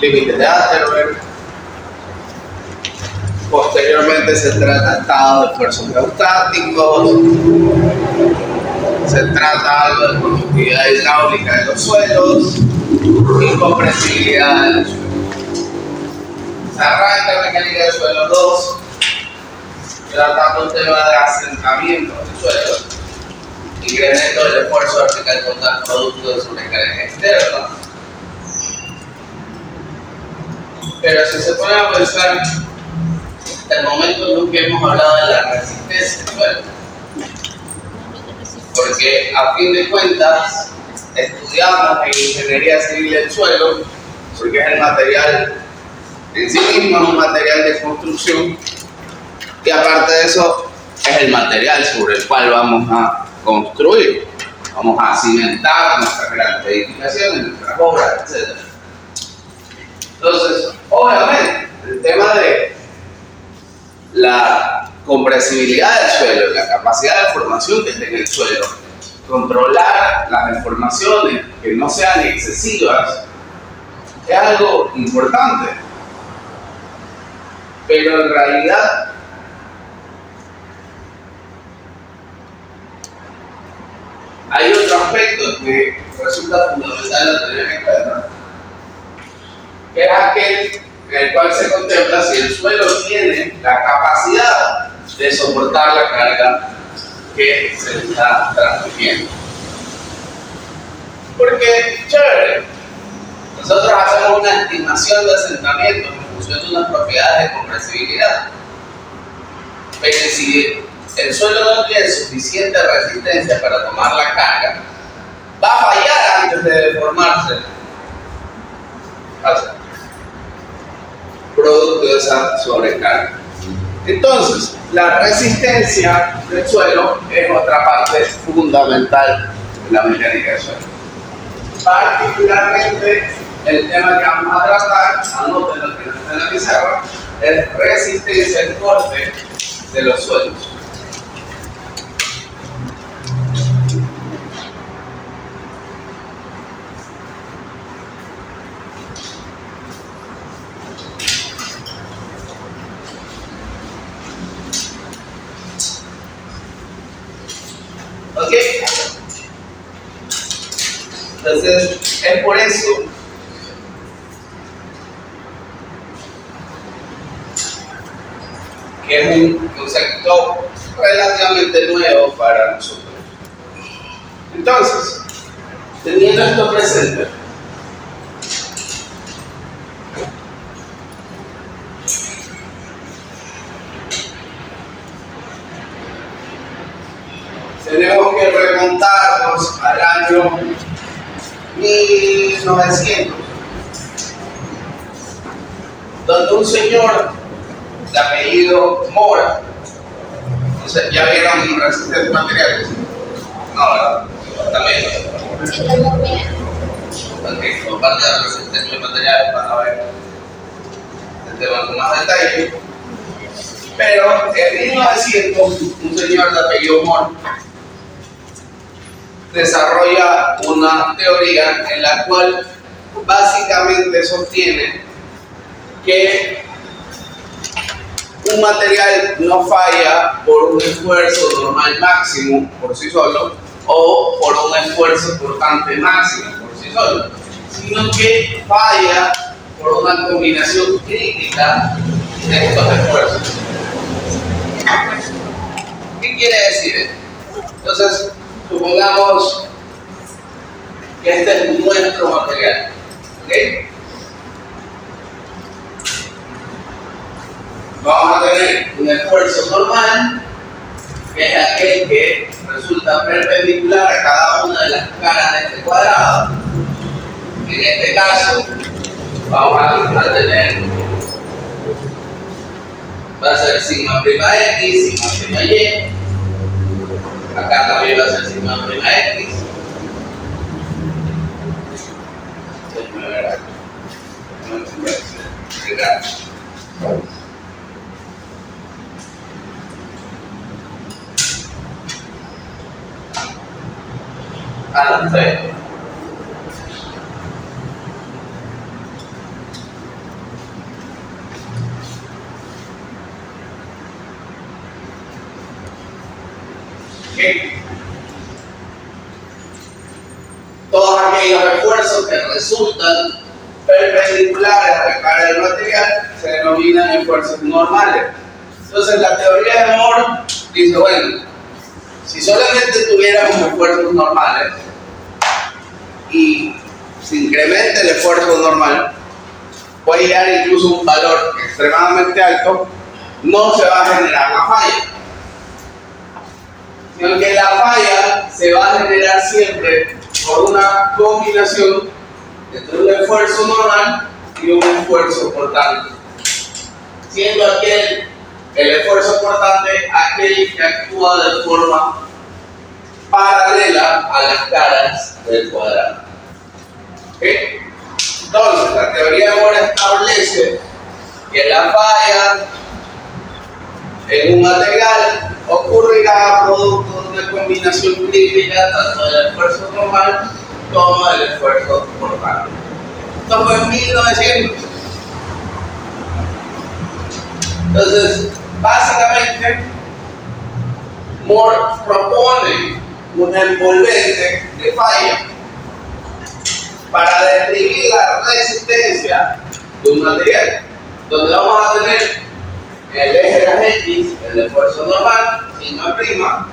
límites de Atterberg. Posteriormente se trata estado de esfuerzos geostáticos, se trata algo de conductividad hidráulica de los suelos y compresibilidad del suelo. Se arranca mecánica del suelo 2, tratando el tema de asentamiento del suelo, incremento del esfuerzo vertical total producto de sobrecarga externa. Pero si se pone a pensar, hasta el momento nunca hemos hablado de la resistencia del suelo, porque a fin de cuentas estudiamos en ingeniería civil el suelo, porque es el material en sí mismo, es un material de construcción, y aparte de eso es el material sobre el cual vamos a construir, vamos a cimentar nuestras grandes edificaciones, nuestras obras, etc. Entonces, obviamente, el tema de la compresibilidad del suelo, la capacidad de formación que tenga el suelo, controlar las deformaciones que no sean excesivas, es algo importante. Pero en realidad hay otro aspecto que resulta fundamental de tener en cuenta, que es aquel en el cual se contempla si el suelo tiene la capacidad de soportar la carga que se le está transmitiendo. Porque, chévere, nosotros hacemos una estimación de asentamiento en función de unas propiedades de compresibilidad. Pero si el suelo no tiene suficiente resistencia para tomar la carga, va a fallar antes de deformarse, producto de esa sobrecarga. Entonces, la resistencia del suelo es otra parte fundamental de la mecánica del suelo. Particularmente, el tema que vamos a tratar, anoten lo que está en la pizarra, es resistencia al corte de los suelos. ¿Ok? Entonces, es por eso que es un concepto relativamente nuevo para nosotros. Entonces, teniendo esto presente, tenemos que remontarnos al año 1900, donde un señor de apellido Mora, entonces ya vieron resistentes materiales, no, ¿verdad? También. Ok, como parte de la resistencia de materiales van a ver el tema con más detalle. Pero en 1900, un señor de apellido Mora desarrolla una teoría en la cual básicamente sostiene que un material no falla por un esfuerzo normal máximo por sí solo o por un esfuerzo cortante máximo por sí solo, sino que falla por una combinación crítica de estos esfuerzos. ¿Qué quiere decir esto? Entonces, supongamos que este es nuestro material, ¿ok? Vamos a tener un esfuerzo normal, que es aquel que resulta perpendicular a cada una de las caras de este cuadrado. En este caso, vamos a tener, va a ser sigma prima x, sigma prima y, acá también va a ser sigma prima x. Déjenme ver aquí. No, está bien. Todos aquellos esfuerzos que resultan perpendiculares a la carga del material se denominan esfuerzos normales. Entonces la teoría de Moore dice, bueno, si solamente tuviéramos esfuerzos normales y se incrementa el esfuerzo normal, puede llegar incluso a un valor extremadamente alto, no se va a generar la falla. Sino que la falla se va a generar siempre por una combinación entre un esfuerzo normal y un esfuerzo portante. Siendo el esfuerzo portante aquel que actúa de forma paralela a las caras del cuadrado. ¿Okay? Entonces, la teoría de Moore establece que la falla en un material ocurrirá producto de una combinación crítica tanto del esfuerzo normal como del esfuerzo portante. Esto fue en 1900. Entonces, básicamente, Moore propone un envolvente de falla para describir la resistencia de un material, donde vamos a tener el eje de las X, el esfuerzo normal, sigma prima,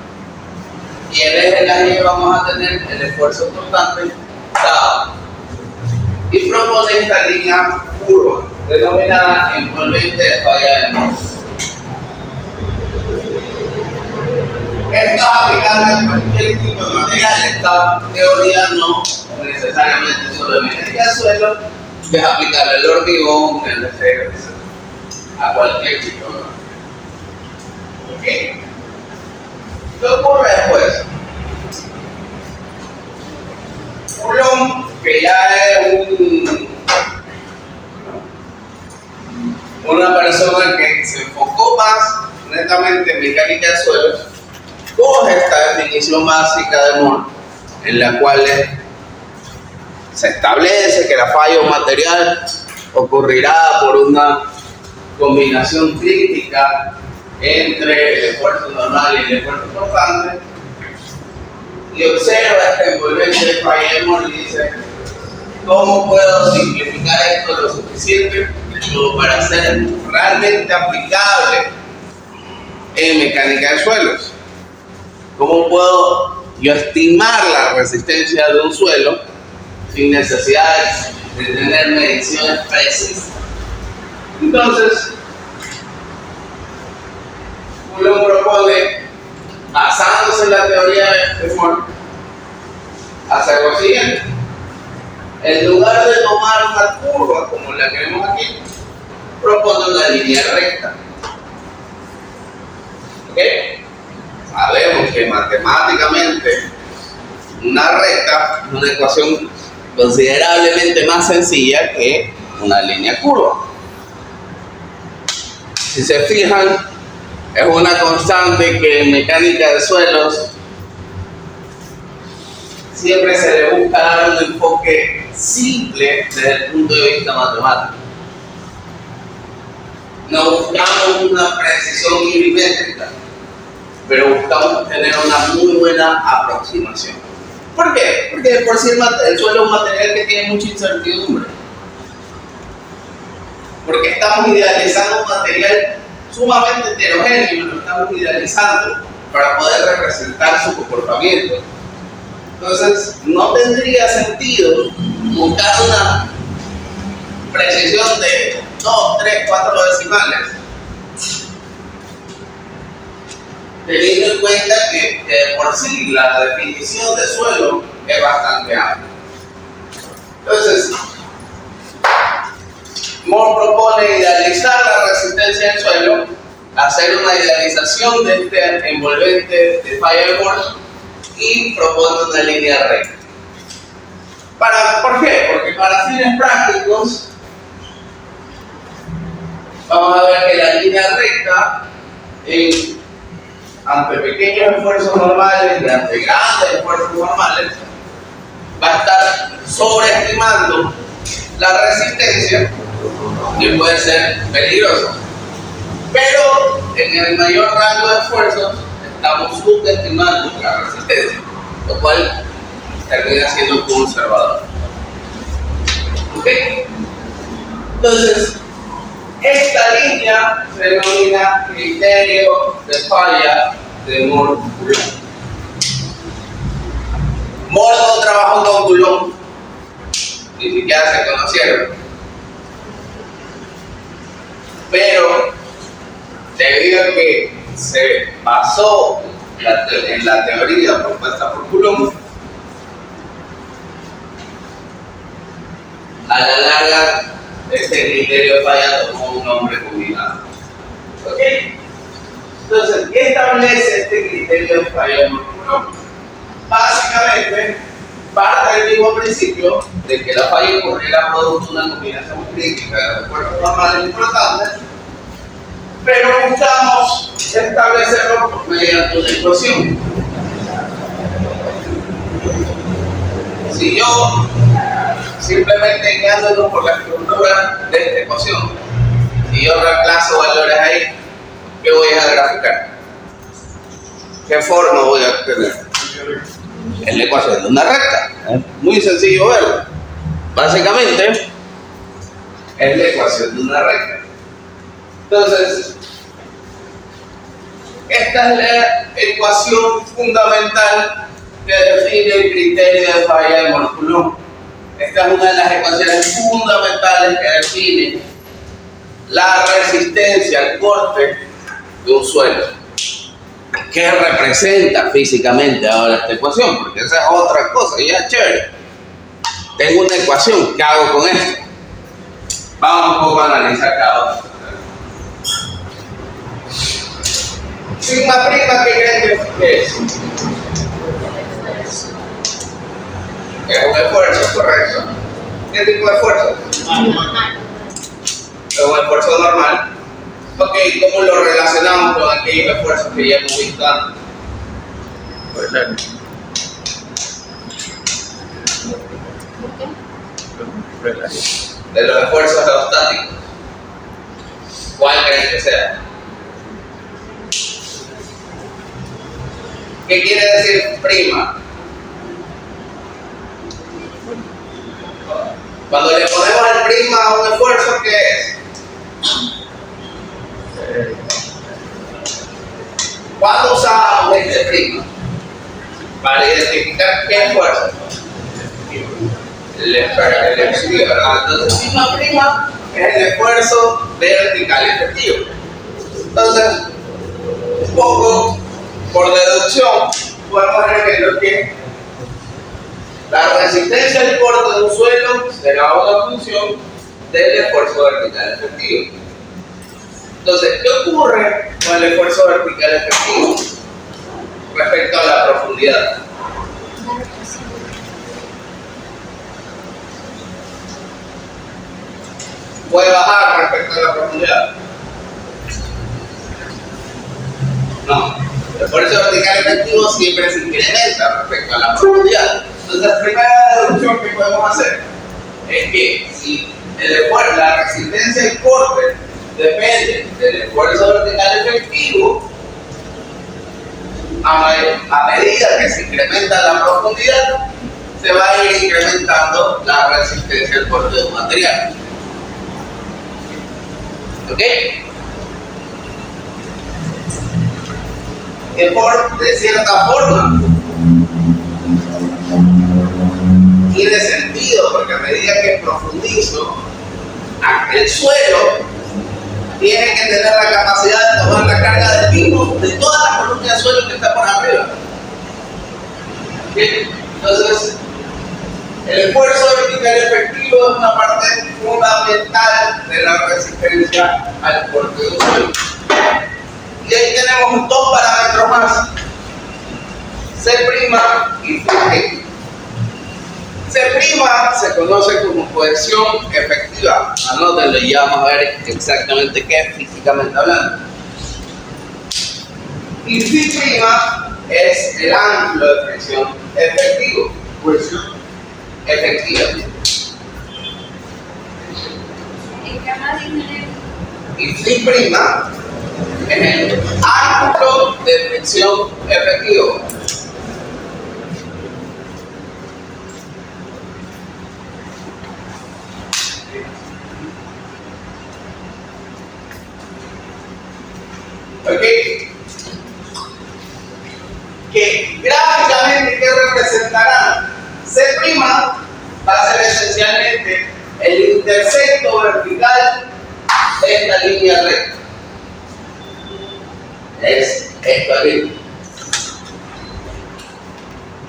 y el eje de las Y vamos a tener el esfuerzo portante, dado. Y propone esta línea curva, denominada envolvente de falla de Moore. Esto es aplicable a cualquier tipo de material. Esta teoría no necesariamente solo en energía del suelo, es aplicable al hormigón, al acero, etc. A cualquier tipo de material. ¿Okay? ¿Qué ocurre después? Coulomb, que ya es una persona que se enfocó más netamente en mecánica de suelos, coge esta definición básica de Moore, en la cual se establece que la falla de un material ocurrirá por una combinación crítica entre el esfuerzo normal y el esfuerzo portante, y observa este envolvente de falla de Moore y dice, ¿cómo puedo simplificar esto lo suficiente como para ser realmente aplicable en mecánica de suelos? ¿Cómo puedo yo estimar la resistencia de un suelo sin necesidad de tener mediciones precisas? Entonces, Coulomb propone, basándose en la teoría de Moore, hacer lo siguiente. En lugar de tomar una curva como la que vemos aquí, propone una línea recta. ¿Ok? Sabemos que matemáticamente una recta es una ecuación considerablemente más sencilla que una línea curva. Si se fijan, es una constante que en mecánica de suelos siempre se le busca dar un enfoque simple desde el punto de vista matemático. No buscamos una precisión milimétrica, pero buscamos tener una muy buena aproximación. ¿Por qué? Porque de por sí el suelo es un material que tiene mucha incertidumbre. Porque estamos idealizando un material sumamente heterogéneo, lo estamos idealizando para poder representar su comportamiento. Entonces, no tendría sentido buscar una precisión de 2, 3, 4 decimales, teniendo en cuenta que de por sí la definición de suelo es bastante amplia. Entonces, Moore propone idealizar la resistencia del suelo, hacer una idealización de este envolvente de falla de Moore y propone una línea recta. ¿Por qué? Porque para fines prácticos vamos a ver que la línea recta ante pequeños esfuerzos normales y ante grandes esfuerzos normales va a estar sobreestimando la resistencia, que puede ser peligroso, pero en el mayor rango de esfuerzos estamos subestimando la resistencia, lo cual termina siendo conservador. ¿Ok? Entonces, esta línea se denomina criterio de falla de Moore-Coulomb. Moore no trabajó con Coulomb, ni siquiera se conocieron, pero debido a que se basó en la teoría propuesta por Coulomb, a la larga este criterio de falla tomó un nombre combinado. ¿Ok? Entonces, ¿qué establece este criterio de falla de Moore-Coulomb? Básicamente, parte del mismo principio de que la falla ocurrirá producto de una combinación crítica de recuerdos normales importantes, pero buscamos establecerlo mediante una ecuación. Si yo simplemente guiándonos por la estructura de esta ecuación y yo reemplazo valores ahí, ¿qué voy a graficar? ¿Qué forma voy a obtener? Es la ecuación de una recta. Muy sencillo verlo. Básicamente, es la ecuación de una recta. Entonces, esta es la ecuación fundamental que define el criterio de falla de Moore-Coulomb. Esta es una de las ecuaciones fundamentales que define la resistencia al corte de un suelo. ¿Qué representa físicamente ahora esta ecuación? Porque esa es otra cosa, ya chévere. Tengo una ecuación, ¿qué hago con esto? Vamos un poco a analizar cada uno. Sigma prima, ¿qué creen que es? Es un esfuerzo, correcto. ¿Qué tipo de esfuerzo? Es un esfuerzo normal. Ok, ¿cómo lo relacionamos con aquellos esfuerzos que ya hemos visto antes? De los esfuerzos aerostáticos. ¿Cuál creen que sea? ¿Qué quiere decir prima? Cuando le ponemos el prima a un esfuerzo, ¿qué es? ¿Cuándo usamos este prima? Para identificar qué esfuerzo. El efectivo, ¿verdad? Entonces, sigma prima es el esfuerzo vertical efectivo. Entonces, un poco por deducción, podemos ver que la resistencia al corte de un suelo será una función del esfuerzo vertical efectivo. Entonces, ¿qué ocurre con el esfuerzo vertical efectivo respecto a la profundidad? ¿Puede bajar respecto a la profundidad? No. El esfuerzo vertical efectivo siempre se incrementa respecto a la profundidad. Entonces, la primera deducción que podemos hacer es que si la resistencia al corte depende del esfuerzo vertical efectivo, a medida que se incrementa la profundidad, se va a ir incrementando la resistencia al corte de un material. ¿Ok? De cierta forma tiene sentido, porque a medida que profundizo, el suelo tiene que tener la capacidad de tomar la carga del pico de toda la columna de suelo que está por arriba. ¿Sí? Entonces, el esfuerzo vertical efectivo es una parte fundamental de la resistencia al corte de un suelo. Y ahí tenemos dos parámetros más, C' y Φ'. C' se conoce como cohesión efectiva. Anótenlo y ya vamos a ver exactamente qué es físicamente hablando. Y Φ' es el ángulo de fricción efectivo. Cohesión efectiva. Y Φ' es el ángulo de fricción efectivo. ¿Ok? Que gráficamente, ¿qué representarán? C' va a ser esencialmente el intersecto vertical de esta línea recta. Es esta línea.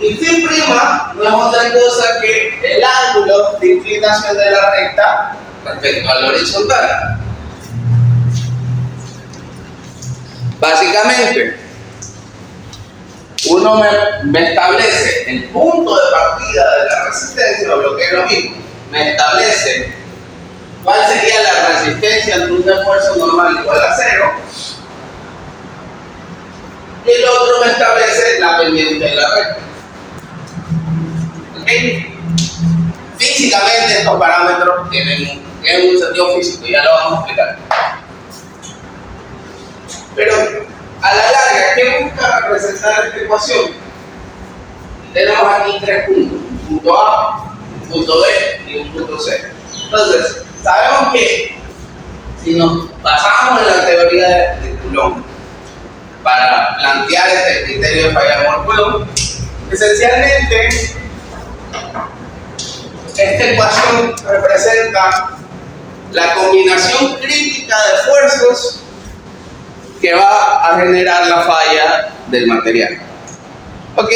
Y Φ' no es otra cosa que el ángulo de inclinación de la recta respecto al horizontal. Básicamente, uno me establece el punto de partida de la resistencia, o lo que es lo mismo, me establece cuál sería la resistencia ante un esfuerzo normal igual a 0, y el otro me establece la pendiente de la recta. ¿Okay? Físicamente estos parámetros tienen un sentido físico, ya lo vamos a explicar. Pero a la larga, ¿qué busca representar esta ecuación? Tenemos aquí tres puntos: un punto A, un punto B y un punto C. Entonces, sabemos que si nos basamos en la teoría de Coulomb para plantear este criterio de falla de Mohr-Coulomb, esencialmente esta ecuación representa la combinación crítica de fuerzas que va a generar la falla del material. Ok,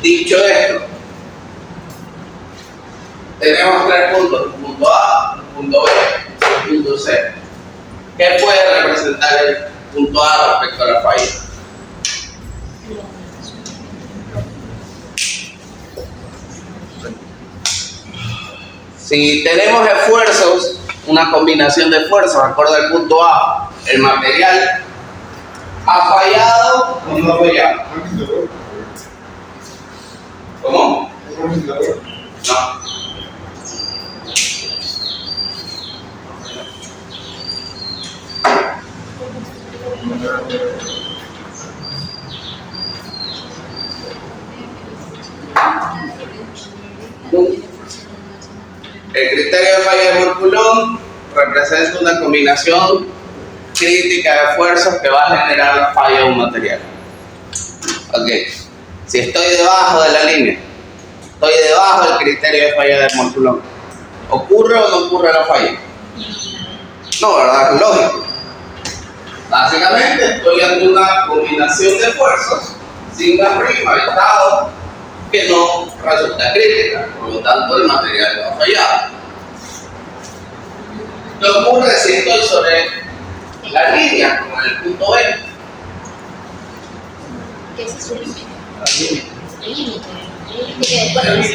dicho esto, tenemos tres puntos: un punto A, un punto B y un punto C. ¿Qué puede representar el punto A respecto a la falla? Si tenemos esfuerzos, una combinación de fuerzas, acorde al punto A, el material ¿ha fallado o no ha fallado? ¿Cómo? No. El criterio de falla de Mohr-Coulomb representa una combinación crítica de fuerzas que va a generar la falla de un material. Ok, si estoy debajo de la línea, estoy debajo del criterio de falla de Mohr-Coulomb, ¿ocurre o no ocurre la falla? No, ¿verdad? Es lógico. Básicamente estoy ante una combinación de fuerzas sin la prima de estado que no resulta crítica, por lo tanto el material va a fallar. ¿Qué ocurre si estoy sobre la línea, como en el punto B? ¿Qué es su límite? El límite.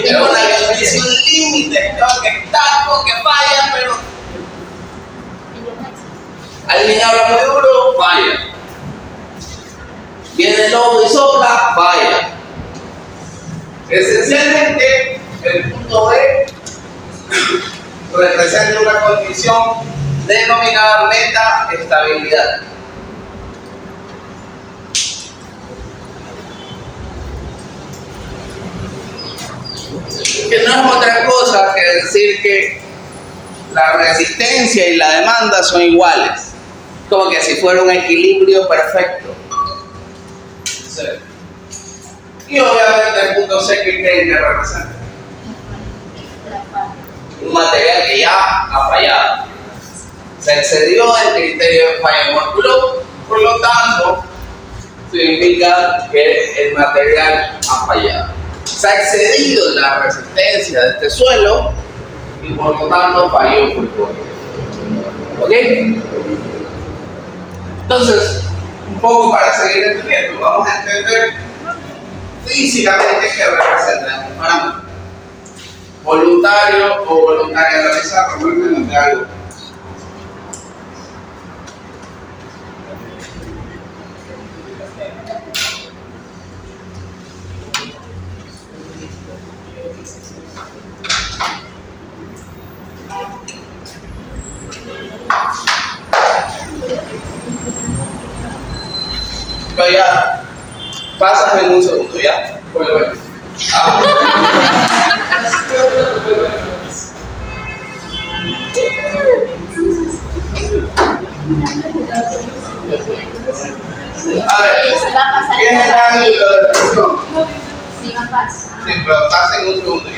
Es una definición límite, tengo que estar, tengo que falla, pero alguien habla muy duro, falla. Viene el lobo y sopla, falla. Esencialmente, el punto B representa una condición denominada meta estabilidad. Que no es otra cosa que decir que la resistencia y la demanda son iguales, como que si fuera un equilibrio perfecto. Sí. Y obviamente el punto C, que creen que representa un material que ya ha fallado, se excedió el criterio de falla de Mohr-Coulomb, por lo tanto significa que el material ha fallado. Se ha excedido la resistencia de este suelo y por lo tanto falló por todo. ¿Ok? Entonces, un poco para seguir entendiendo, vamos a entender físicamente qué representa un parámetro. Voluntario o voluntaria realizar, recuerden de algo. ejemplo, ya pasas en un segundo, ¿ya? Vuelve. A ver, Se va a pasar ¿qué es el ángulo de reflexión? Sí, va a pasar. Sí, pero pasa en un segundo.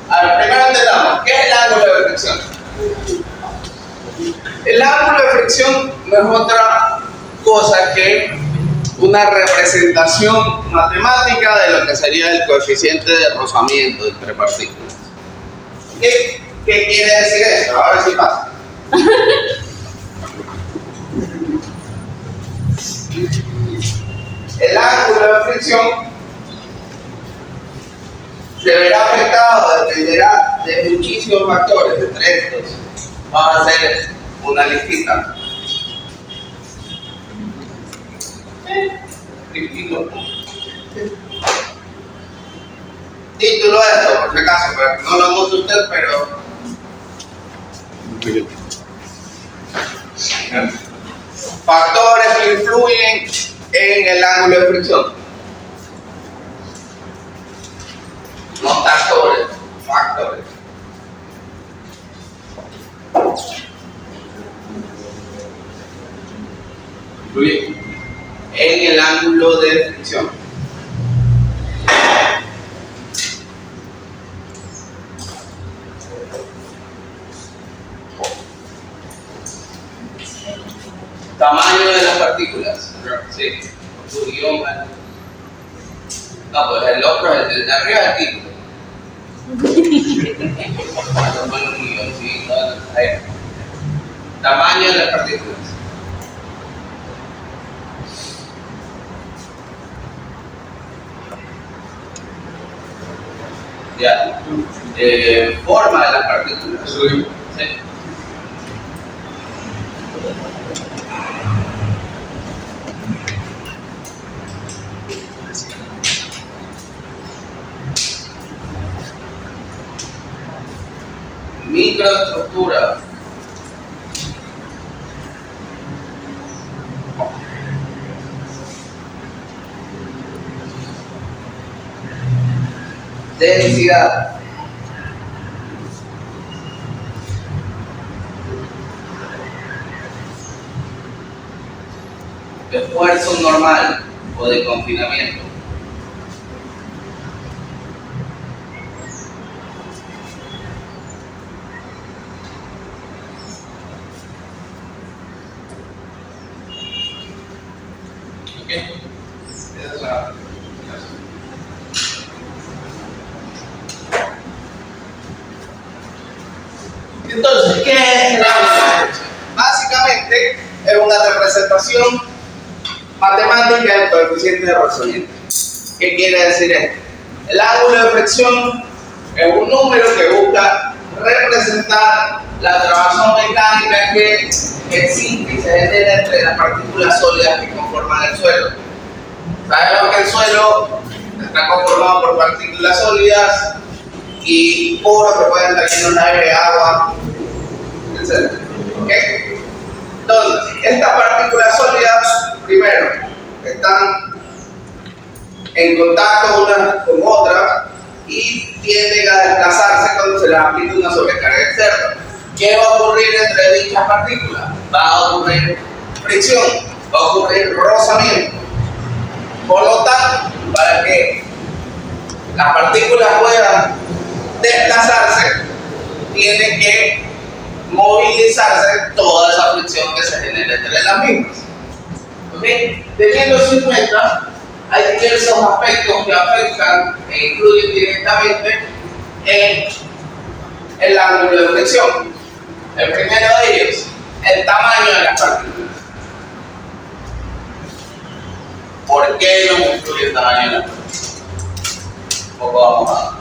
A ver, primero entendamos, ¿qué es el ángulo de reflexión? El ángulo de fricción no es otra cosa que una representación matemática de lo que sería el coeficiente de rozamiento entre partículas. ¿Qué quiere decir eso? A ver si pasa. El ángulo de fricción se verá afectado, dependerá de muchísimos factores, entre estos. Vamos a hacer una listita. Título de esto, por si acaso, pero no lo anote usted, pero factores que influyen en el ángulo de fricción. No factores, factores. Influyen en el ángulo de fricción. Tamaño de las partículas. Sí. Tu guión. No, pues el otro, el de arriba es el título. Ahí. Tamaño de las partículas. Ya. Forma de las partículas. Sí. Microestructura. Densidad. Esfuerzo normal o de confinamiento. Okay. Entonces, ¿qué es el ángulo de fricción? Básicamente es una representación matemática del coeficiente de rozamiento. ¿Qué quiere decir esto? El ángulo de fricción es un número que busca representar la trabazón mecánica que existe y se genera entre las partículas sólidas que conforman el suelo. Sabemos que el suelo está conformado por partículas sólidas y poros que pueden estar llenos de aire, agua, etc. ¿Okay? Entonces, estas partículas sólidas, primero, están en contacto unas con otras y tienden a desplazarse cuando se les aplica una sobrecarga externa. ¿Qué va a ocurrir entre dichas partículas? Va a ocurrir fricción, va a ocurrir rozamiento. Por lo tanto, para que las partículas puedan desplazarse, tiene que movilizarse toda esa fricción que se genera entre las mismas. ¿Okay? Teniendo eso en cuenta, hay diversos aspectos que afectan e influyen directamente en el ángulo de fricción. El primero de ellos, el tamaño de las partículas. ¿Por qué no influye el tamaño de las partículas? Un poco vamos a ver.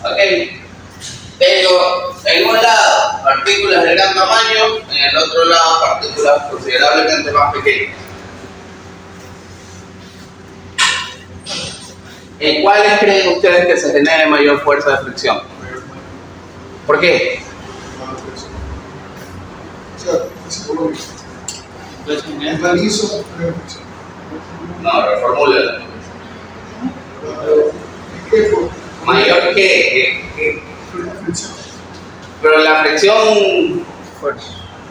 Ok, tengo en un lado partículas de gran tamaño, en el otro lado partículas considerablemente más pequeñas. ¿En cuáles creen ustedes que se genere mayor fuerza de fricción? ¿Por qué? O sea, es psicológico. Está liso, pero fricción. No, reformúlala. ¿Qué fue? ¿Mayor que? Fricción. Pero la fricción... Fuerza.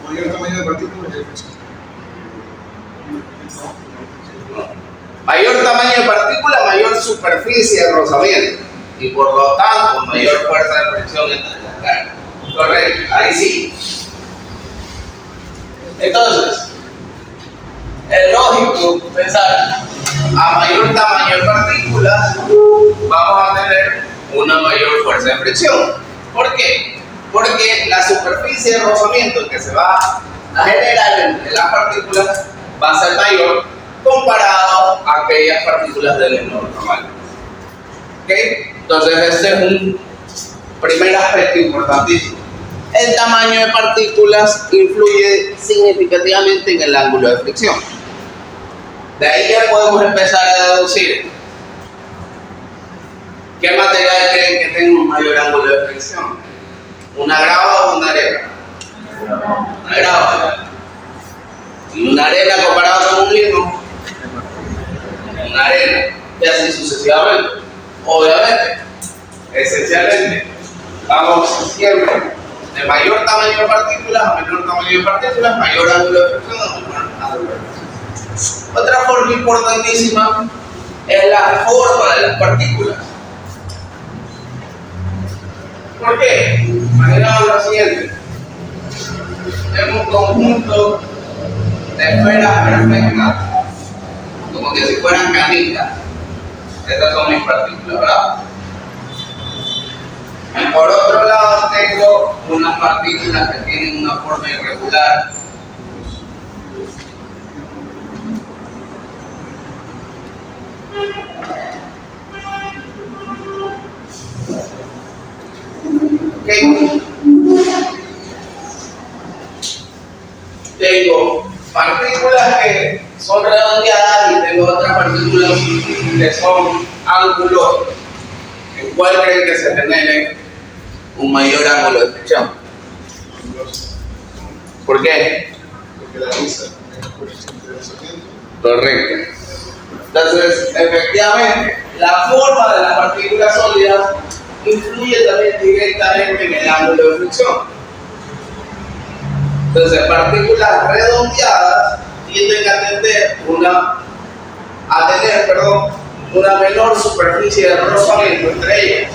Mayor tamaño de partículas que fricción. Mayor tamaño de partícula, mayor superficie de rozamiento. Y por lo tanto, mayor fuerza de fricción entre las cargas. Correcto, ahí sí. Entonces, es lógico pensar, a mayor tamaño de partículas, vamos a tener una mayor fuerza de fricción. ¿Por qué? Porque la superficie de rozamiento que se va a generar entre las partículas va a ser mayor comparado a aquellas partículas del entorno normal. ¿Ok? Entonces, este es un primer aspecto importantísimo. El tamaño de partículas influye significativamente en el ángulo de fricción. De ahí ya podemos empezar a deducir qué material creen que tenga un mayor ángulo de fricción. ¿Una grava o una arena? Una grava. Y una arena comparada con un limo, una arena, y así sucesivamente. Obviamente, esencialmente, vamos siempre de mayor tamaño de partículas a menor tamaño de partículas, mayor ángulo de fricción a menor ángulo de fricción. Otra forma importantísima es la forma de las partículas. ¿Por qué? Imaginamos lo siguiente: tenemos un conjunto de esferas perfectas, como que si fueran canicas. Estas son mis partículas, ¿verdad? Y por otro lado tengo unas partículas que tienen una forma irregular. ¿Ok? Tengo partículas que son redondeadas y tengo otras partículas que son ángulos. ¿En cuál creen que se genere un mayor ángulo de fricción? ¿Por qué? Porque la lisa es coeficiente de rozamiento. Correcto. Entonces, efectivamente, la forma de las partículas sólidas influye también directamente en el ángulo de fricción. Entonces, partículas redondeadas tienden a tener una menor superficie de rozamiento entre ellas.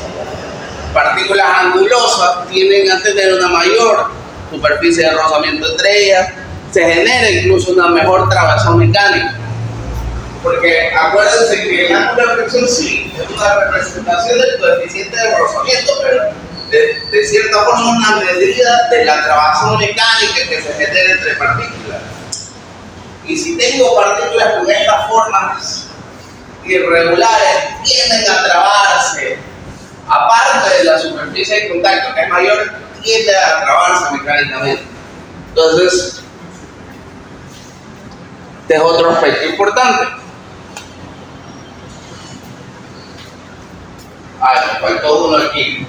Partículas angulosas tienden a tener una mayor superficie de rozamiento entre ellas. Se genera incluso una mejor trabazón mecánica. Porque acuérdense que el ángulo de fricción sí es una representación del coeficiente de rozamiento, pero de cierta forma una medida de la trabazón mecánica que se genera entre partículas. Y si tengo partículas con estas formas irregulares, tienden a trabarse, aparte de la superficie de contacto que es mayor, tiende a trabarse mecánicamente. Entonces, este es otro aspecto importante. Me faltó uno aquí.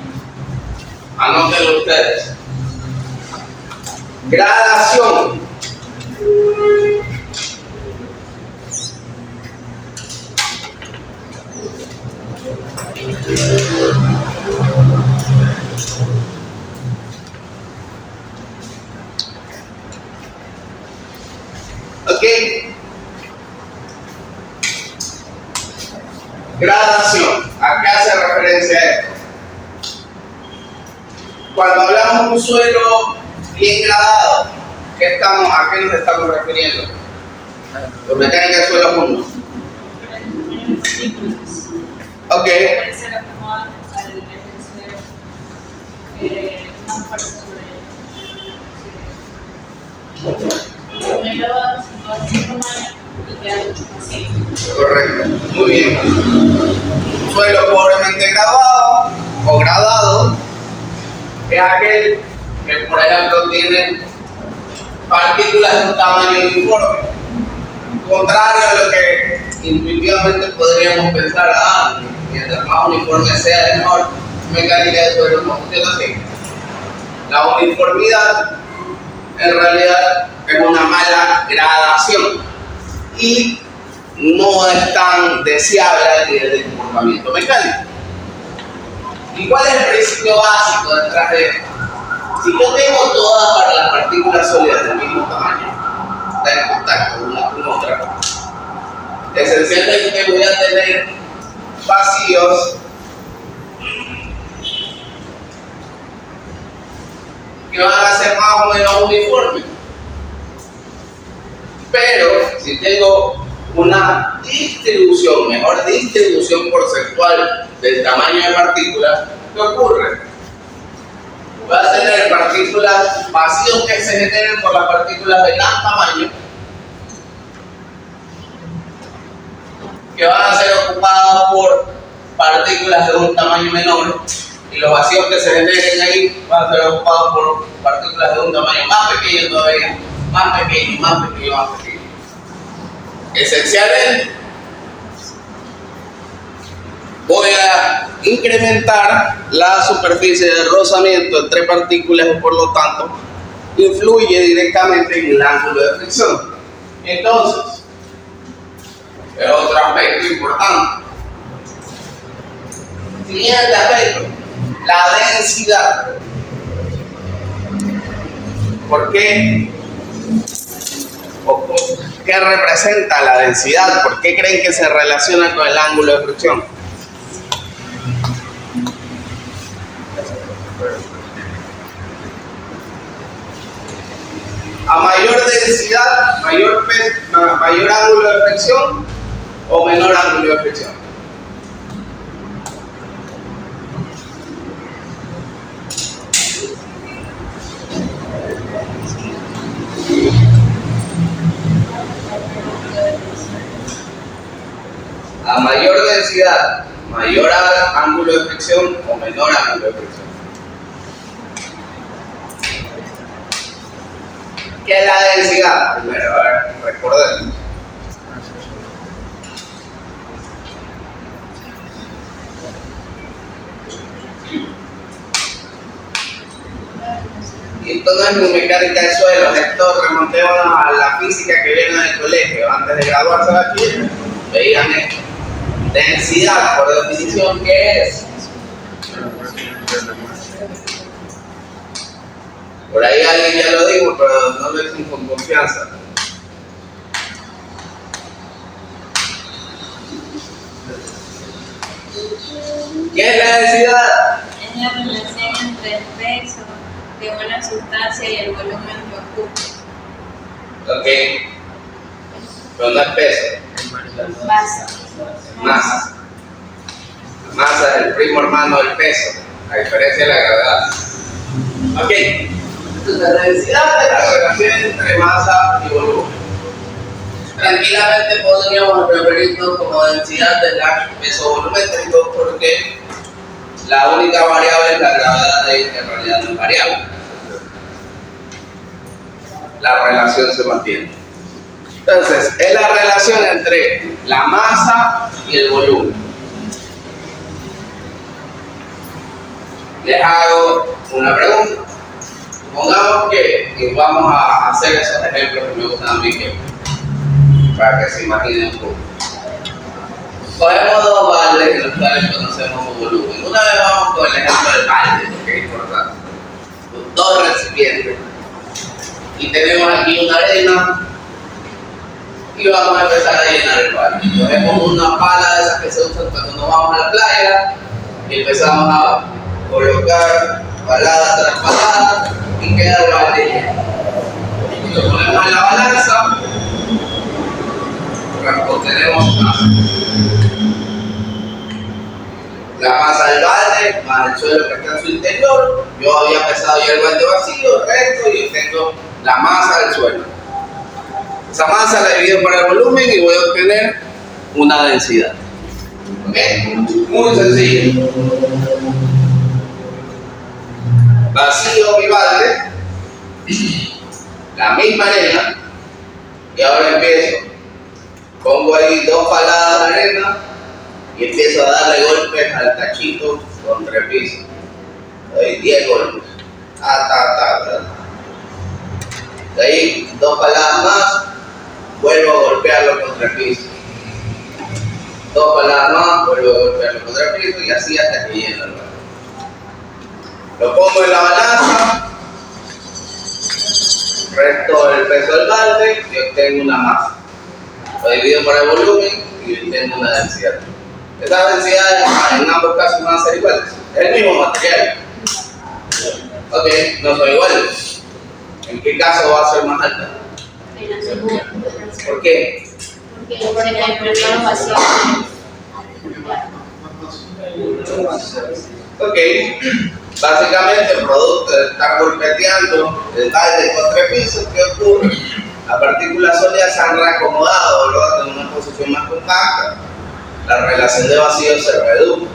Anótenlo ustedes. Gradación. ¿Ok? Gradación. ¿A qué hace referencia esto? Cuando hablamos de un suelo bien gradado, ¿a qué nos estamos refiriendo? Por mecánica de suelo común. Ok. Correcto, muy bien. Un suelo pobremente graduado o gradado es aquel que por ejemplo tienen partículas de un tamaño uniforme, contrario a lo que intuitivamente podríamos pensar, mientras más uniforme sea, mejor. Mecánica de suelo no funciona así. La uniformidad en realidad es una mala gradación y no es tan deseable a nivel de comportamiento mecánico. ¿Y cuál es el principio básico detrás de esto? Si yo tengo todas para las partículas sólidas del mismo tamaño, están en contacto una con otra, esencialmente voy a tener vacíos que van a ser más o menos uniformes. Pero si tengo una distribución, mejor distribución porcentual del tamaño de partículas, ¿qué ocurre? Voy a tener partículas, vacíos que se generen por las partículas de gran tamaño, que van a ser ocupadas por partículas de un tamaño menor, y los vacíos que se generen ahí van a ser ocupados por partículas de un tamaño más pequeño todavía, más pequeño, más pequeño, más pequeño. Esencialmente, voy a incrementar la superficie de rozamiento entre partículas y por lo tanto influye directamente en el ángulo de fricción. Entonces, es otro aspecto importante. Siguiente aspecto, la densidad. ¿Por qué? ¿Qué representa la densidad? ¿Por qué creen que se relaciona con el ángulo de fricción? A mayor densidad, mayor ángulo de fricción o menor ángulo de fricción. A mayor densidad, mayor ángulo de fricción o menor ángulo de fricción. ¿Qué es la densidad? Primero, a ver, recordemos. Y esto no es muy mecánica de suelo, esto remontémonos a la física que vieron en el colegio. Antes de graduarse de aquí, veían esto. Densidad, por definición, ¿qué es? Por ahí alguien ya lo dijo, pero no lo dicen con confianza. ¿Qué es la densidad? Es la relación entre el peso de una sustancia y el volumen que ocupa. Ok. Pero no es peso. Masa. Masa. La masa es el primo hermano del peso, a diferencia de la gravedad. Ok. Entonces, la densidad es la relación entre masa y volumen. Tranquilamente podríamos referirnos como densidad del peso volumétrico porque la única variable es la gravedad, que en realidad no es variable. La relación se mantiene. Entonces, es la relación entre la masa y el volumen. Les hago una pregunta. Supongamos que vamos a hacer esos ejemplos que me gustan a mí, para que se imaginen un poco. Cogemos dos baldes en los cuales conocemos un volumen. Una vez vamos con el ejemplo del balde, que es importante. Dos recipientes. Y tenemos aquí una arena y vamos a empezar a llenar el balde. Cogemos una pala de esas que se usan cuando nos vamos a la playa y empezamos a colocar palada tras palada y queda el balde lleno. Y lo ponemos en la balanza, obtenemos masa. La masa del balde más el suelo que está en su interior. Yo había pesado ya el balde vacío, recto, y obtengo la masa del suelo. Esa masa la divido por el volumen y voy a obtener una densidad. ¿Ok? Muy sencillo. vacío mi balde, la misma arena, y ahora empiezo. Pongo ahí 2 paladas de arena y empiezo a darle golpes al tachito contra el piso. Doy 10 golpes. De ahí 2 paladas más, vuelvo a golpearlo contra el piso. 2 paladas más, vuelvo a golpearlo contra el piso y así hasta que lleno el balde. Lo pongo en la balanza, resto el peso del balde y obtengo una masa. Lo divido por el volumen y obtengo una densidad. Estas densidades en ambos casos van a ser iguales. Es el mismo material. Ok, no son iguales. ¿En qué caso va a ser más alta? En la segunda. ¿Por qué? Porque en el primero vacío. Ok, básicamente producto de estar golpeteando el balde contra el piso, ¿qué ocurre? Las partículas sólidas se han reacomodado, luego en una posición más compacta, la relación de vacío se reduce.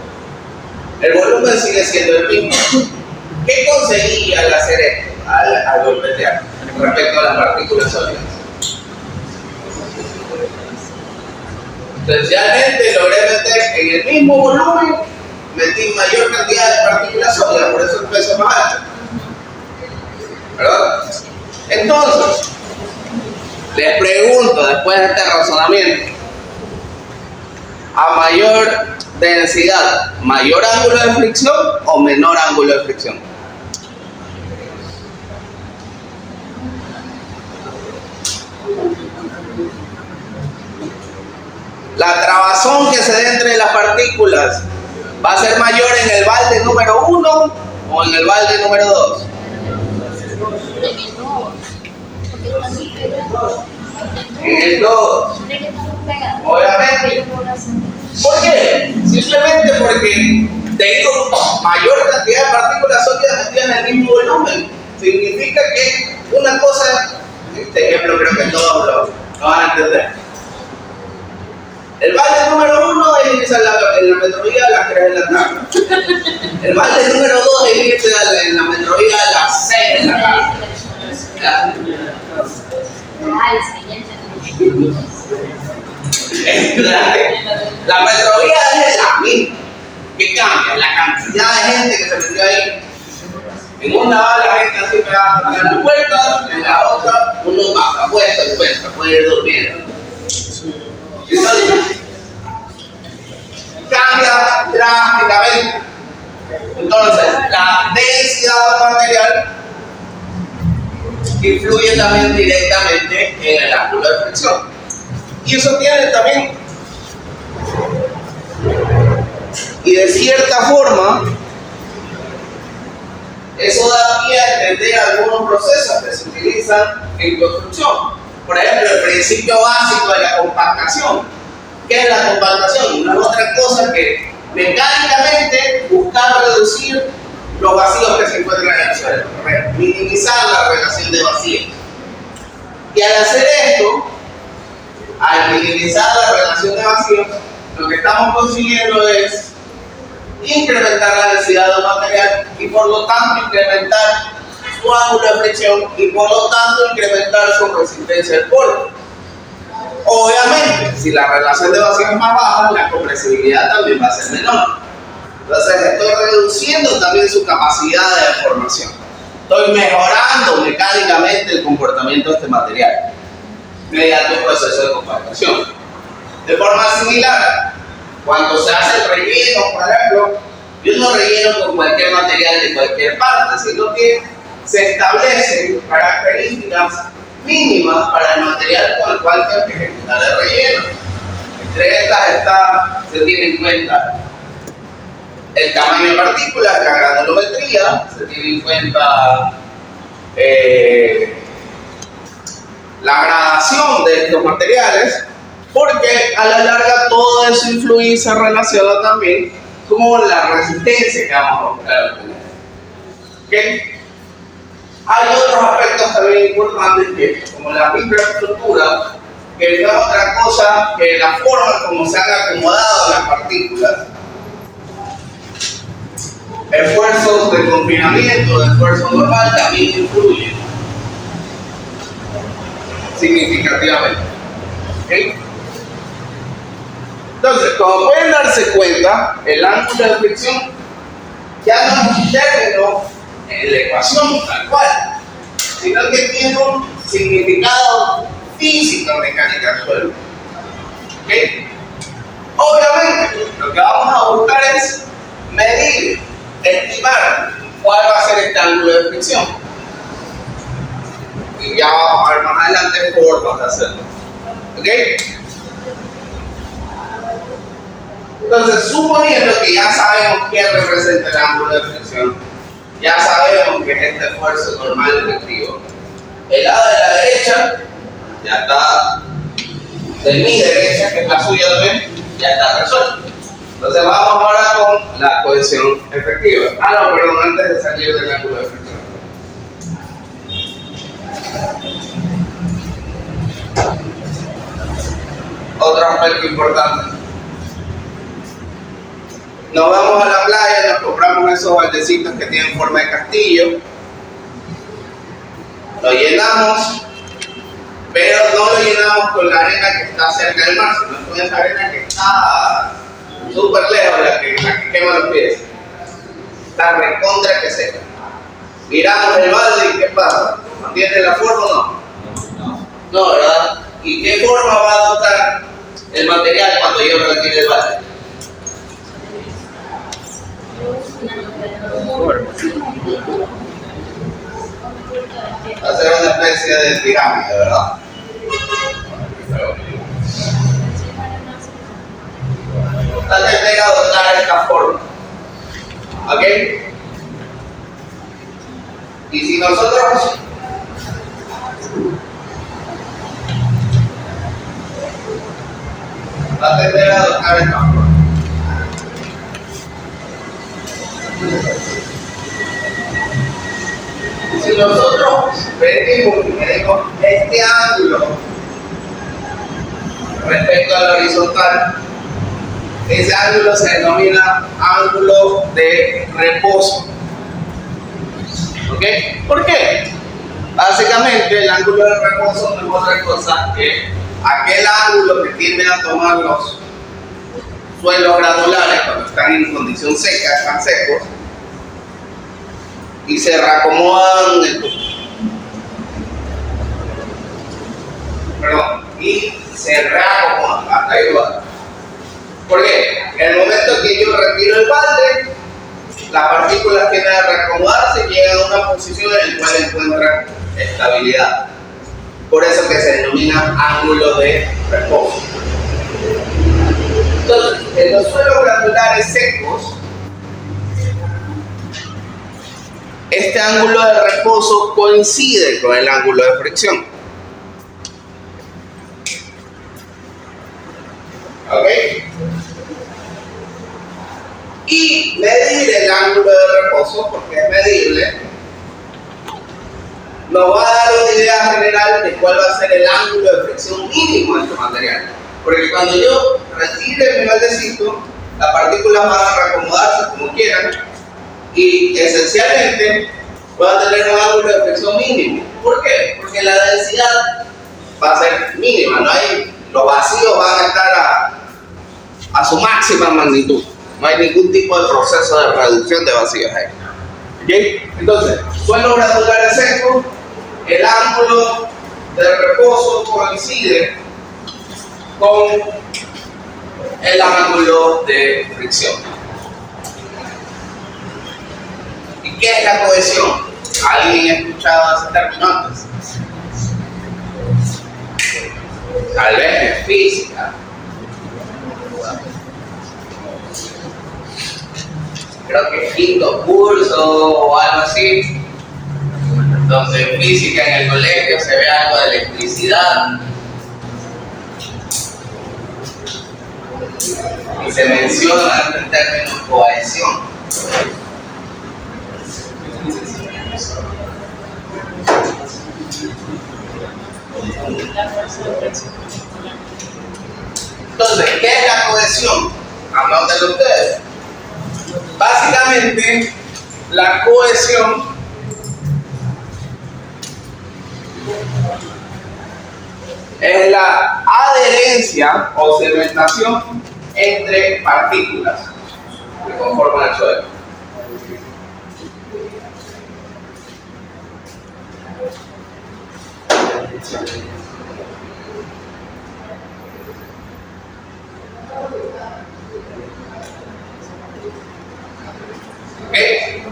El volumen sigue siendo el mismo. ¿Qué conseguí al hacer esto, al golpetear, respecto a las partículas sólidas? Esencialmente logré meter en el mismo volumen, metí mayor cantidad de partículas sólidas, por eso el peso es más alto. ¿Verdad? Entonces, les pregunto, después de este razonamiento, a mayor densidad, ¿mayor ángulo de fricción o menor ángulo de fricción? La trabazón que se dé entre las partículas va a ser mayor en el balde número 1 o en el balde número 2. En el 2. Obviamente. ¿Por qué? Simplemente porque tengo mayor cantidad de partículas sólidas metidas en el mismo volumen. Significa que una cosa, este ejemplo creo que todos lo van a entender. El balde número 1 es irse en la metrovía a las 3 de la tarde. El balde número 2 es irse en la metrovía a las 6 de la tarde. La metrovía es la misma. ¿Qué cambia? La cantidad de gente que se metió ahí. En una va la gente así pegada a las puertas, en la otra uno baja, puede ir durmiendo. Entonces, cambia drásticamente. Entonces, la densidad del material influye también directamente en el ángulo de fricción. Y eso tiene también, y de cierta forma, eso da pie a entender algunos procesos que se utilizan en construcción. Por ejemplo, el principio básico de la compactación. ¿Qué es la compactación? No es otra cosa que mecánicamente buscar reducir los vacíos que se encuentran en el suelo, minimizar la relación de vacíos. Y al hacer esto, al minimizar la relación de vacíos, lo que estamos consiguiendo es incrementar la densidad del material y por lo tanto incrementar su ángulo de fricción y por lo tanto incrementar su resistencia al polvo. Obviamente, si la relación de vacío es más baja, la compresibilidad también va a ser menor. Entonces estoy reduciendo también su capacidad de deformación. Estoy mejorando mecánicamente el comportamiento de este material mediante un proceso de compactación. De forma similar, cuando se hace el relleno, por ejemplo, yo no relleno con cualquier material de cualquier parte, sino que se establecen características mínimas para el material con el cual tengo que ejecutar el relleno. Entre estas se tiene en cuenta el tamaño de partículas, la granulometría, se tiene en cuenta la gradación de estos materiales, porque a la larga todo eso influye y se relaciona también con la resistencia que vamos a buscar obtener. ¿Okay? Hay otros aspectos también importantes que, como la microestructura, que no es otra cosa que la forma como se han acomodado las partículas esfuerzos de confinamiento, de esfuerzo normal, también influyen significativamente. ¿Okay? Entonces, como pueden darse cuenta, el ángulo de fricción ya no es un término en la ecuación tal cual, sino que tiene un significado físico en mecánica del suelo. ¿Okay? Obviamente, lo que vamos a buscar es medir, estimar cuál va a ser este ángulo de fricción. Y ya vamos a ver más adelante formas de hacerlo. ¿Ok? Entonces, suponiendo que ya sabemos qué representa el ángulo de fricción, ya sabemos que es este esfuerzo normal efectivo, el lado de la derecha ya está, de mi derecha, que es la suya también, ya está resuelto. Entonces vamos ahora con la cohesión efectiva. No, perdón, antes de salir del ángulo de fricción. Otro aspecto importante. Nos vamos a la playa, nos compramos esos baldecitos que tienen forma de castillo, lo llenamos, pero no lo llenamos con la arena que está cerca del mar, sino con esa arena que está súper lejos, la que quema los pies. Está recontra que seca. Miramos el balde y ¿qué pasa? ¿Mantiene la forma o no? No, ¿verdad? ¿Y qué forma va a adoptar el material cuando yo retire el balde? Va a ser una especie de pirámide, ¿verdad? Tal vez tenga que adoptar esta forma. ¿Ok? Y si nosotros va a tender a adoptar esta forma. Si nosotros venimos y medimos este ángulo respecto al horizontal, ese ángulo se denomina ángulo de reposo. ¿Ok? ¿Por qué? Básicamente el ángulo de reposo no es otra cosa que aquel ángulo que tienden a tomar los suelos granulares cuando están en condición seca, están secos, y se reacomodan hasta ahí va. ¿Por qué? En el momento que yo retiro el balde, las partículas tienden a reacomodarse y llegan a una posición en la cual encuentran estabilidad. Por eso que se denomina ángulo de reposo. Entonces, en los suelos granulares secos, este ángulo de reposo coincide con el ángulo de fricción. ¿Ok? Y medir el ángulo de reposo, porque es medible, nos va a dar una idea general de cuál va a ser el ángulo de fricción mínimo de este material. Porque cuando yo retire mi baldecito, las partículas van a reacomodarse como quieran y esencialmente van a tener un ángulo de fricción mínimo. ¿Por qué? Porque la densidad va a ser mínima, los vacíos van a estar a su máxima magnitud. No hay ningún tipo de proceso de reducción de vacíos ahí. ¿Okay? Entonces, suelos granulares secos, el ángulo de reposo coincide con el ángulo de fricción. ¿Y qué es la cohesión? ¿Alguien ha escuchado ese término antes? Tal vez en física. Creo que quinto curso o algo así, donde en física en el colegio se ve algo de electricidad y se menciona el término cohesión. Entonces, ¿qué es la cohesión? Hablan de ustedes. Básicamente, la cohesión es la adherencia o cementación entre partículas que conforman el suelo. ¿Okay?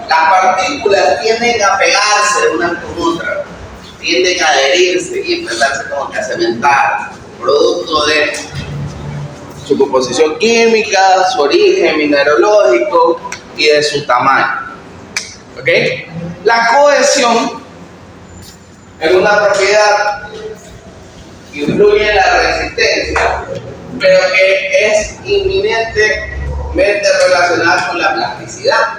Las partículas tienden a pegarse unas con otras, tienden a adherirse y empezarse como que a cementar, producto de su composición química, su origen mineralógico y de su tamaño. ¿Okay? La cohesión es una propiedad que influye en la resistencia, pero que es inminentemente relacionada con la plasticidad.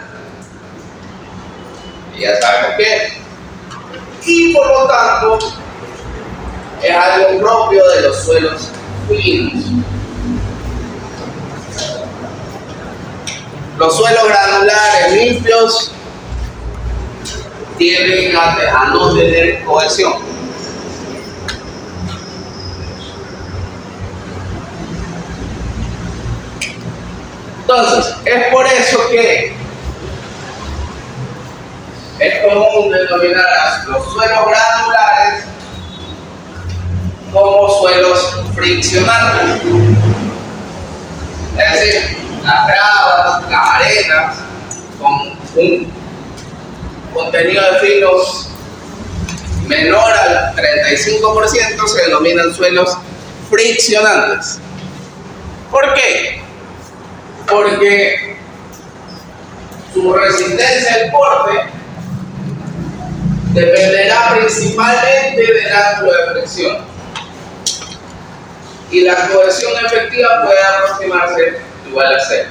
Y ya sabemos qué. Y por lo tanto, es algo propio de los suelos finos. Los suelos granulares limpios tienden a no tener cohesión. Entonces, es por eso que es común denominar a los suelos granulares como suelos friccionantes. Es decir, las gravas, las arenas, con un contenido de finos menor al 35% se denominan suelos friccionantes. ¿Por qué? Porque su resistencia al corte dependerá principalmente del ángulo de fricción y la cohesión efectiva puede aproximarse igual a 0.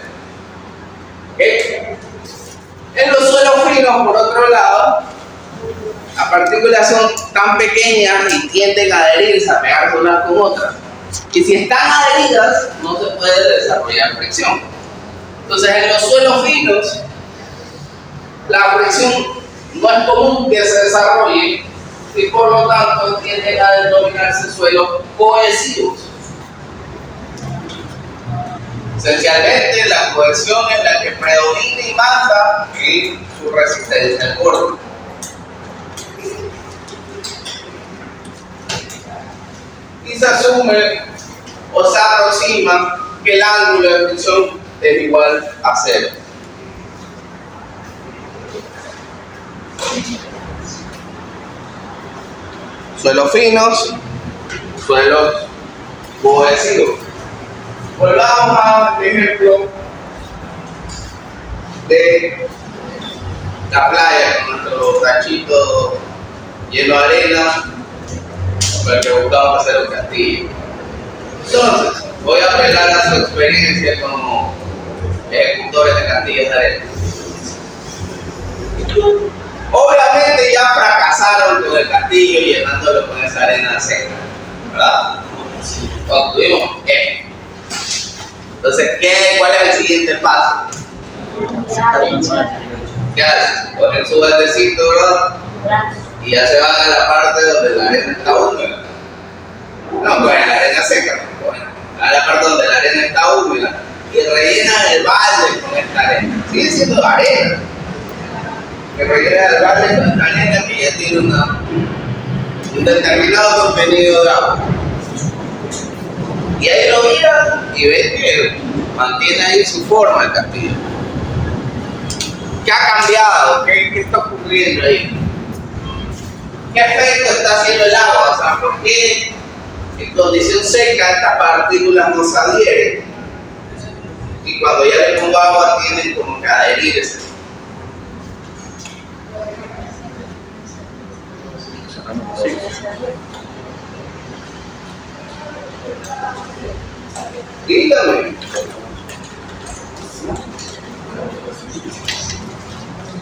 ¿Okay? En los suelos finos, por otro lado, las partículas son tan pequeñas y tienden a adherirse, a pegarse unas con otras. Y si están adheridas, no se puede desarrollar fricción. Entonces, en los suelos finos, la fricción no es común que se desarrolle y por lo tanto tienden a denominarse suelos cohesivos. Esencialmente, la cohesión es la que predomina y manda en su resistencia al corte. Y se asume o se aproxima que el ángulo de fricción es igual a 0. Suelos finos, suelos cohesivos. Volvamos al ejemplo de la playa con nuestro tachito lleno de arena con el que buscamos hacer un castillo. Entonces, voy a apelar a su experiencia como ejecutores de castillos de arena. Obviamente ya fracasaron con el castillo llenándolo con esa arena seca, ¿verdad? Obtuvimos esto. Entonces, ¿cuál es el siguiente paso? ¿Qué haces? Ponen su baldecito, ¿verdad? Y ya se van a la parte donde la arena está húmeda. No, pues la arena seca. Bueno, a la parte donde la arena está húmeda y rellenan el balde con esta arena. Sigue siendo arena. Que rellenan el balde con esta arena que ya tiene un determinado contenido de agua. Y ahí lo miran y ven que mantiene ahí su forma el castillo. ¿Qué ha cambiado? ¿Qué está ocurriendo ahí? ¿Qué efecto está haciendo el agua? O sea, ¿por qué en condición seca estas partículas no se adhieren? Y cuando ya le pongo agua tienen como que adherirse. Dígame.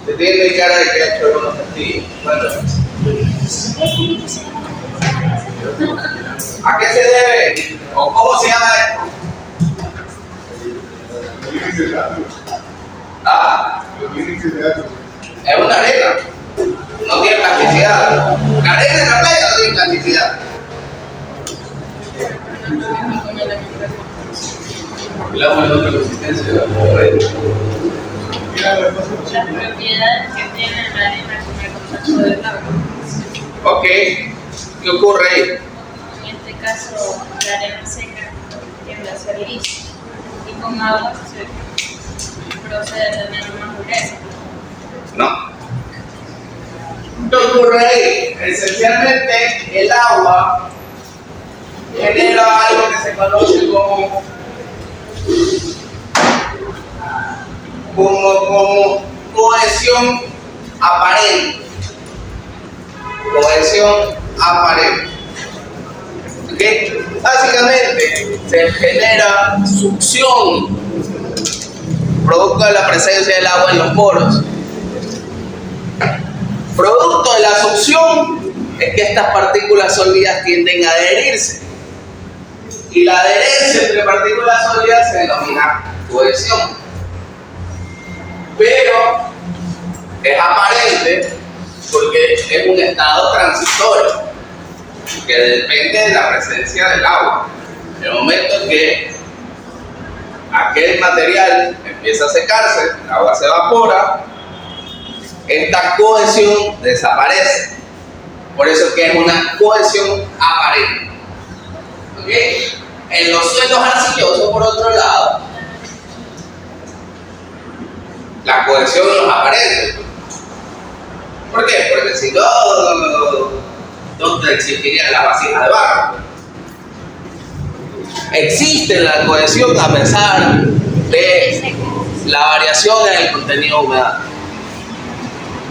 Te tiene cara de que ha hecho algunos castillos. ¿A qué se debe? ¿O cómo se llama esto? Ah, es una arena. No tiene plasticidad. La arena en la playa no tiene plasticidad. La buena consistencia. Las propiedades que tiene la arena con el contacto del agua. Ok, ¿qué ocurre ahí? En este caso, la arena seca tiende a ser lisa y con agua se procede a tener más dureza. ¿No? ¿Qué ocurre ahí? Esencialmente el agua genera algo que se conoce como cohesión aparente. Cohesión aparente. ¿Okay? Básicamente se genera succión producto de la presencia del agua en los poros. Producto de la succión es que estas partículas sólidas tienden a adherirse. Y la adherencia entre partículas sólidas se denomina cohesión. Pero es aparente porque es un estado transitorio que depende de la presencia del agua. En el momento en que aquel material empieza a secarse, el agua se evapora, esta cohesión desaparece. Por eso es que es una cohesión aparente. ¿Okay? En los suelos arcillosos, por otro lado, la cohesión no es aparente. ¿Por qué? Porque si no, ¿dónde existirían las vasijas de barro? Existe la cohesión a pesar de la variación en el contenido de humedad.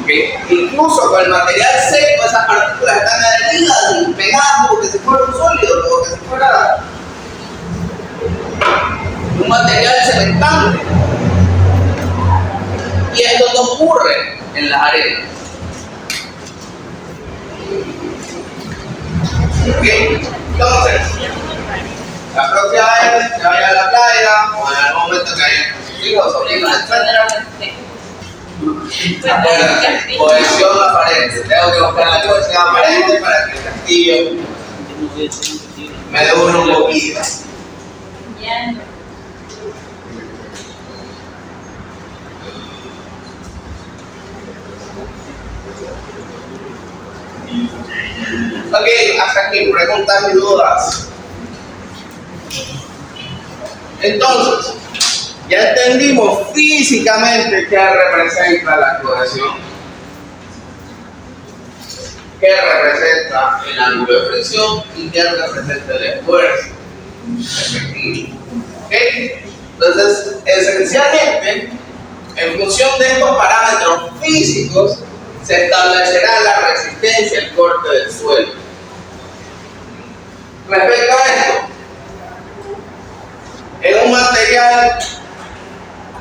¿Okay? Incluso con el material seco, esas partículas están adheridas y pegadas como que si fuera un sólido, como que si fuera un material cementante. Y esto no ocurre en las arenas. ¿Okay? Entonces, la próxima vez que vaya a la playa o en algún momento que haya hijos, sobrinos, etc. Cohesión aparente. Tengo que buscar la cohesión aparente para que el castillo me dure un poquito. Ok, hasta aquí, preguntas y dudas. Entonces, ya entendimos físicamente qué representa la cohesión, qué representa el ángulo de fricción y qué representa el esfuerzo efectivo. ¿Okay? Entonces, esencialmente, en función de estos parámetros físicos, se establecerá la resistencia al corte del suelo. Respecto a esto, en un material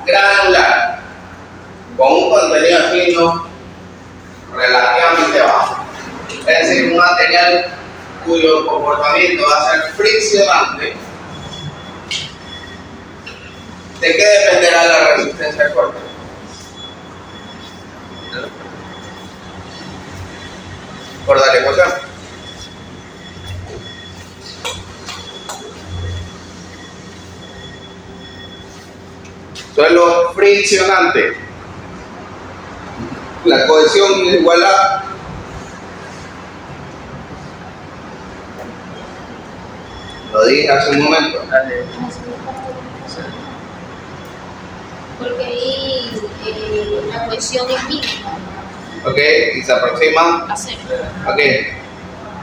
granular con un contenido fino relativamente bajo, es decir, un material cuyo comportamiento va a ser friccionante, ¿de qué dependerá la resistencia al corte? Por darle cosa. Suelo friccionante. La cohesión es igual a lo dije hace un momento. Porque ahí la cohesión es mínima. Ok, y se aproxima A cero. Ok,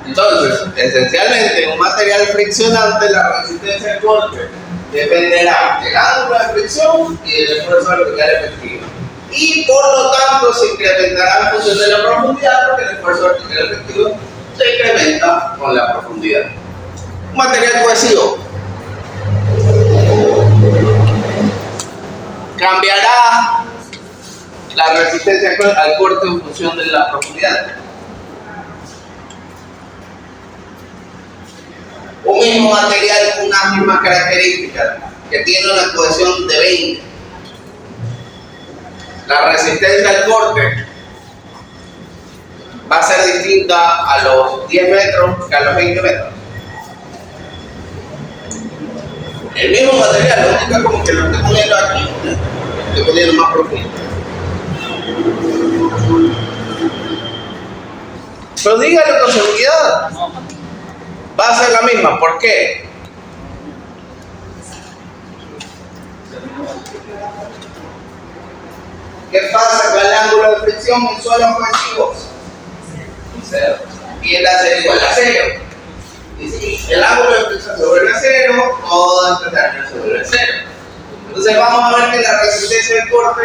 entonces, esencialmente, en un material friccionante, la resistencia al corte dependerá del ángulo de fricción y del esfuerzo vertical efectivo. Y por lo tanto, se incrementará en función de la profundidad, porque el esfuerzo vertical efectivo se incrementa con la profundidad. Un material cohesivo cambiará la resistencia al corte en función de la profundidad. Un mismo material con unas mismas características que tiene una cohesión de 20. La resistencia al corte va a ser distinta a los 10 metros que a los 20 metros. El mismo material, lo único como que lo estoy poniendo aquí, lo estoy poniendo más profundo. Pero dígalo con seguridad. Va a ser la misma. ¿Por qué? ¿Qué pasa con el ángulo de fricción en suelos cohesivos? 0. Tiende a ser igual a 0. Y si el ángulo de fricción se vuelve a 0, todo este término se vuelve a 0. Entonces vamos a ver que la resistencia del corte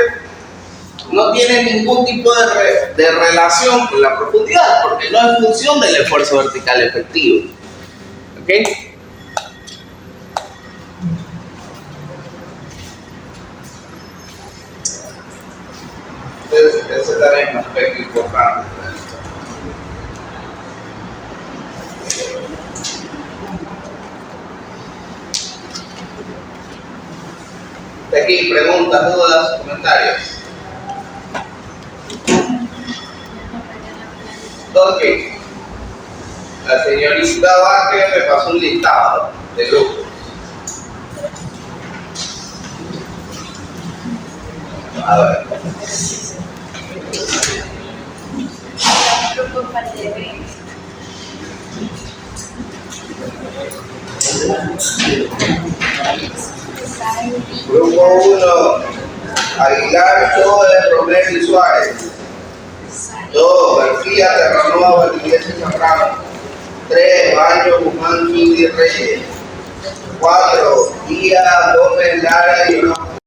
no tiene ningún tipo de relación con la profundidad, porque no es función del esfuerzo vertical efectivo. ¿Ok? Entonces, ese también es un aspecto importante. De aquí, preguntas, dudas, comentarios. Ok. La señorita Vázquez me pasó un listado de grupos. A ver. Grupo parte B. Grupo 1, Aguilar, Choder, Romero y Suárez. 2, García, Terranova, Valdivieso y Zambrano. 3, Baño, Guzmán, Chudi, Reyes. 4, Díaz, Gómez, Lara y Orozco.